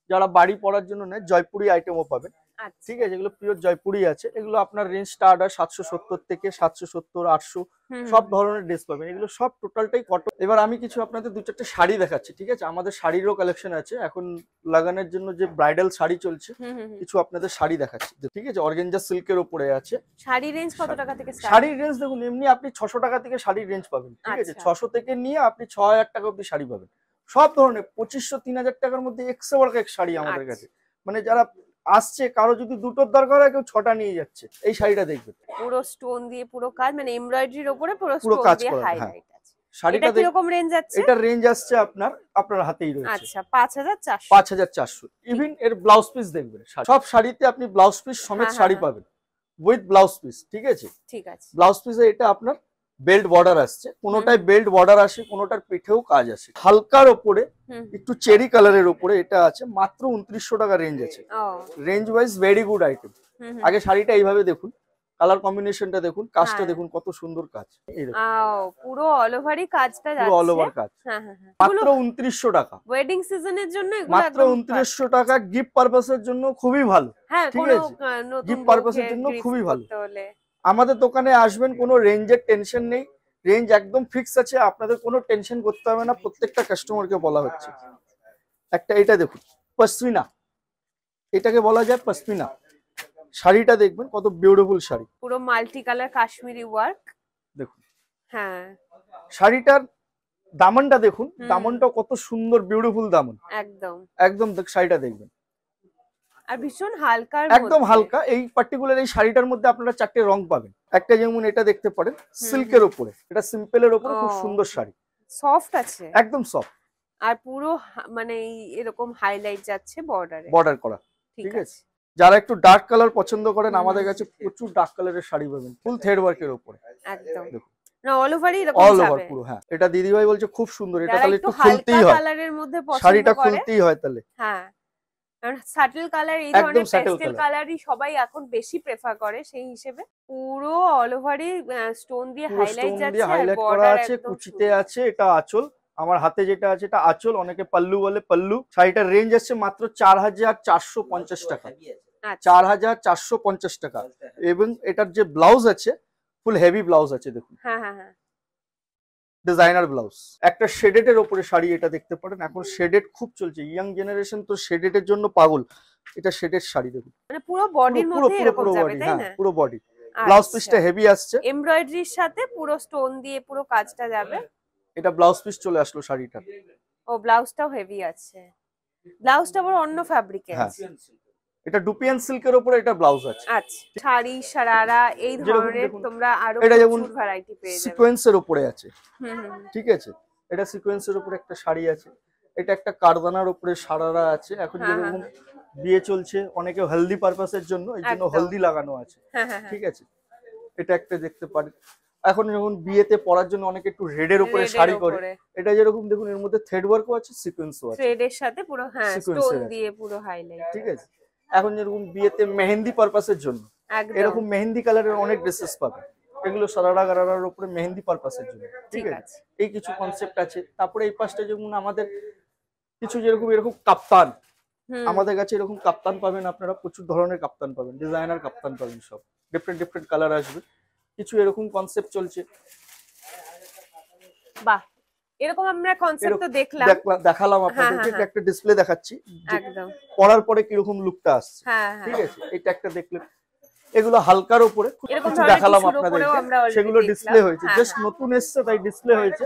যারা বাড়ি পরার জন্য নেয় জয়পুরি আইটেমও পাবেন, আচ্ছা। ঠিক আছে, এগুলো পিওর জয়পুরি আছে। এগুলো আপনার রেঞ্জ স্টার্ট হয় 770 থেকে 770, 800 হুম, সব হুম। ধরনের ড্রেস পাবেন। এগুলো সব টোটালটাই কটন। এবার আমি কিছু আপনাদের 2-4টে শাড়ি দেখাচ্ছি, ঠিক আছে। আমাদের শাড়িরও কালেকশন আছে, এখন লাগানোর জন্য যে ব্রাইডাল শাড়ি চলছে, হুম, হুম, হুম। কিছু আপনাদের শাড়ি দেখাচ্ছি, ঠিক আছে। অর্গানজা সিল্কের উপরে আছে। শাড়ি রেঞ্জ কত টাকা থেকে স্টার্ট? শাড়ির রেঞ্জ দেখুন, এমনি আপনি 600 টাকা থেকে শাড়ির রেঞ্জ পাবেন, ঠিক আছে। আচ্ছা। 600 থেকে নিয়ে আপনি 6000 টাকা অব্দি শাড়ি পাবেন, সব ধরনের। 2500-3000 টাকার মধ্যে এক্সে বড় এক শাড়ি আমাদের কাছে। মানে যারা আসছে, কারো যদি দুটোর দরকার হয়, কেউ 6টা নিয়ে যাচ্ছে। এই শাড়িটা দেখবেন, পুরো স্টোন দিয়ে পুরো কাজ, মানে এমব্রয়ডারির উপরে পুরো পুরো স্টোন কাজ দিয়ে করা, হ্যাঁ। হাইলাইট আছে। এটা শাড়িটা কি রকম রেঞ্জ আছে? এটার রেঞ্জ আসছে আপনার হাতেই রয়েছে, আচ্ছা, 5400। 5400। ইভেন এর ব্লাউজ পিস দেখবেন, সব শাড়িতে আপনি ব্লাউজ পিস সমেত হ্যাঁ, শাড়ি হ্যাঁ, পাবেন, উইথ ব্লাউজ পিস, ঠিক আছে। ঠিক আছে। ব্লাউজ পিসে এটা আপনার বেল্ট বর্ডার আসছে, কোনোটায় বেল্ট বর্ডার আসে, কোনোটার পিঠেও কাজ আসে। হালকার ওপরে হুম। একটু চেরি কালারের উপরে এটা আছে, মাত্র 2900 টাকা রেঞ্জ আছে। ও। Range wise very good item. হুম, হুম। আগে শাড়িটা এইভাবে দেখুন, কালার কম্বিনেশনটা দেখুন, কাজটা হ্যাঁ। দেখুন কত সুন্দর কাজ। এই দেখুন পুরো অল ওভারই কাজটা পুরো অল যাচ্ছে। ওভার কাজ। হ্যাঁ হ্যাঁ হ্যাঁ, মাত্র 2900 টাকা। ওয়েডিং সিজনের জন্য এগুলো মাত্র একদম 2900 টাকা, গিফট পারপাসের জন্য খুবই ভালো। হ্যাঁ, ঠিক কোনো আছে, নতুন গিফট পারপাসের বউকে জন্য গিফট খুবই ভালো। করতে হলে। আমাদের দোকানে আসবেন, কোনো রেঞ্জের টেনশন নেই, রেঞ্জ একদম ফিক্স আছে, আপনাদের কোনো টেনশন করতে হবে না, প্রত্যেকটা কাস্টমারকে বলা হচ্ছে। একটা এটা দেখুন পশমিনা, এটাকে বলা যায় পশমিনা। শাড়িটা দেখবেন কত বিউটিফুল শাড়ি, পুরো মাল্টি কালার কাশ্মীরি ওয়ার্ক। দেখুন হ্যাঁ শাড়িটার দামনটা দেখুন, হুম। দামনটা কত সুন্দর বিউটিফুল দামন, একদম একদম শাড়িটা দেখবেন আর ভীষণ হালকার একদম মধ্যে। হালকা। এই পার্টিকুলার এই শাড়িটার মধ্যে আপনারা 4টে রং পাবেন। একটা যেমন এটা দেখতে পারেন সিল্কের উপরে, এটা সিম্পলের উপরে খুব ও। সুন্দর শাড়ি, সফট আছে একদম সফট, আর পুরো মানে এরকম হাইলাইট যাচ্ছে বর্ডারে। বর্ডার করা। ঠিক ঠিক আছে, আছে। যারা একটু ডার্ক কালার পছন্দ করেন হুম, আমাদের হুম, কাছে প্রচুর ডার্ক কালারের শাড়ি পাবেন, ফুল থ্রেড ওয়ার্কের উপরে। একদম দেখুন না, অল ওভারই এরকম অল ওভার যাবে। পুরো। হ্যাঁ, এটা দিদিভাই বলছে খুব সুন্দর, এটা যারা তাহলে একটু একটু হালকা খুলতেই হয়, কালারের মধ্যে পছন্দ শাড়িটা করে। খুলতেই হয় তাহলে। হ্যাঁ, কারণ সাটেল কালার এই একদম ধরনের subtle পেস্টেল color। কালারই সবাই এখন বেশি প্রেফার করে, সেই হিসেবে পুরো অল ওভারই স্টোন দিয়ে পুরো হাইলাইট স্টোন যাচ্ছে দিয়ে আর হাইলাইট করা বর্ডার আছে, একদম কুচিতে সুন্দর। আছে, এটা আঁচল। আমার হাতে যেটা আছে এটা আঁচল, অনেকে পাল্লু বলে, পাল্লু। শাড়িটার রেঞ্জ আছে মাত্র 4450 টাকা, আচ্ছা 4450 টাকা। এবং এটার যে ব্লাউজ আছে ফুল হেভি ব্লাউজ আছে, দেখুন হ্যাঁ হ্যাঁ হ্যাঁ ডিজাইনার ব্লাউজ। একটা শেডেড এর উপরে শাড়ি, এটা দেখতে পারেন, এখন শেডেড খুব চলছে, ইয়াং জেনারেশন তো শেডেড এর জন্য পাগল। এটা শেডেড শাড়ি দেখুন, মানে পুরো বডির পুরো মধ্যে পুরো এরকম পুরো যাবে বডি, তাই হ্যাঁ না? পুরো বডি। ব্লাউজ আচ্ছা, পিসটা হেভি আসছে, এমব্রয়ডারির সাথে পুরো স্টোন দিয়ে পুরো কাজটা যাবে। এটা ব্লাউজ পিস চলে আসলো শাড়িটা। ও ব্লাউজটাও হেভি আছে, ব্লাউজটা আবার অন্য ফ্যাব্রিকের। হ্যাঁ, এটা ডুপিয়ান সিল্কের উপরে এটা ব্লাউজ আছে। আচ্ছা, শাড়ি সারারা এই যেরকম ধরনের দেখুন, তোমরা আরো এটা যেমন প্রচুর ভ্যারাইটি পেয়ে যাবে। সিকোয়েন্সের উপরে আছে, হুম হুম হুম। ঠিক আছে, এটা সিকোয়েন্সের উপরে একটা শাড়ি আছে। এটা একটা কারদানার উপরে সারারা আছে, এখন হ্যাঁ, যেরকম হ্যাঁ, বিয়ে চলছে, অনেকে হেলদি পারপাসের জন্য, এই জন্য একদম। হলদি লাগানো আছে। হ্যাঁ হ্যাঁ হ্যাঁ, ঠিক আছে, এটা একটা দেখতে পারেন। এখন যখন বিয়েতে পরার জন্য অনেকে একটু রেডের উপরে রেডের শাড়ি করে, উপরে এটা যেরকম দেখুন এর মধ্যে থ্রেড ওয়ার্কও আছে, সিকোয়েন্সও আছে, থ্রেডের সাথে পুরো হ্যাঁ স্টোন সিকোয়েন্সের আছে। দিয়ে পুরো হাইলাইট। ঠিক আছে, এখন যেরকম বিয়েতে মেহেন্দি পারপাসের জন্য একদম এরকম মেহেন্দি কালারের অনেক ড্রেসেস পাবেন, এগুলো সারারা গারারার উপরে মেহেন্দি পারপাসের জন্য। ঠিক ঠিক আছে, আছে। এই কিছু কনসেপ্ট আছে। তারপরে এই পাশটা যেমন আমাদের কিছু যেরকম এরকম কাপ্তান, হুম, আমাদের কাছে এরকম কাপ্তান পাবেন, আপনারা প্রচুর ধরনের কাপ্তান পাবেন, ডিজাইনার কাপ্তান পাবেন, সব ডিফারেন্ট ডিফারেন্ট কালার আসবে। কিছু এরকম কনসেপ্ট চলছে, বাহ, এরকম আমরা কনসেপ্ট তো দেখলাম। দেখালাম হ্যাঁ, আপনাদেরকে। হ্যাঁ, এটা একটা ডিসপ্লে দেখাচ্ছি যে একদম পরার পরে কিরকম লুকটা আসছে। হ্যাঁ ঠিক হ্যাঁ, আছে, এটা একটা দেখলেন। এগুলো হালকার উপরে এরকম কিছু ধরনের দেখালাম টিস্যুর উপরেও আপনাদেরকে, আমরা already সেগুলো দেখলাম। ডিসপ্লে হয়েছে, হ্যাঁ, জাস্ট হ্যাঁ, নতুন এসছে তাই ডিসপ্লে হয়েছে।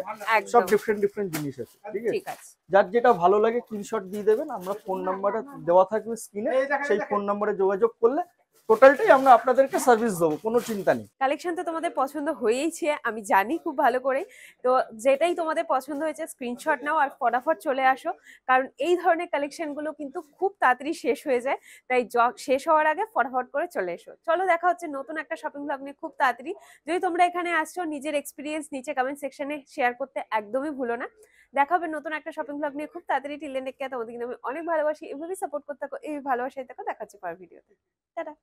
সব একদম ডিফারেন্ট ডিফারেন্ট জিনিস আছে। ঠিক আছে, ঠিক আছে। যার যেটা ভালো লাগে স্ক্রিনশট দিয়ে দেবেন, আমরা ফোন নাম্বারটা দেওয়া থাকবে স্ক্রিনে, সেই ফোন নাম্বারে যোগাযোগ করলে টোটালটাই আমরা আপনাদেরকে সার্ভিস দেবো, কোনো চিন্তা নেই। কালেকশন তো তোমাদের পছন্দ হয়েইছে, আমি জানি খুব ভালো করে। তো যেটাই তোমাদের পছন্দ হয়েছে স্ক্রিনশট নাও আর ফটাফট চলে আসো, কারণ এই ধরনের কালেকশন গুলো কিন্তু খুব তাড়াতাড়ি শেষ হয়ে যায়। তাই শেষ হওয়ার আগে ফটাফট করে চলে এসো। চলো দেখা হচ্ছে নতুন একটা শপিং ব্লগ নিয়ে খুব তাড়াতাড়ি। যদি তোমরা এখানে আসছো, নিজের এক্সপিরিয়েন্স নিচে কমেন্ট সেকশনে শেয়ার করতে একদমই ভুলো না। দেখা হবে নতুন একটা শপিং ব্লগ নিয়ে খুব তাড়াতাড়ি। টিল দেন টেক কেয়ার, তোমাদের কিন্তু আমি অনেক ভালোবাসি, এভাবেই সাপোর্ট করতে থাকো, এই ভালোবাসায় থাকো। দেখা হচ্ছে পরের ভিডিওতে। টাটা।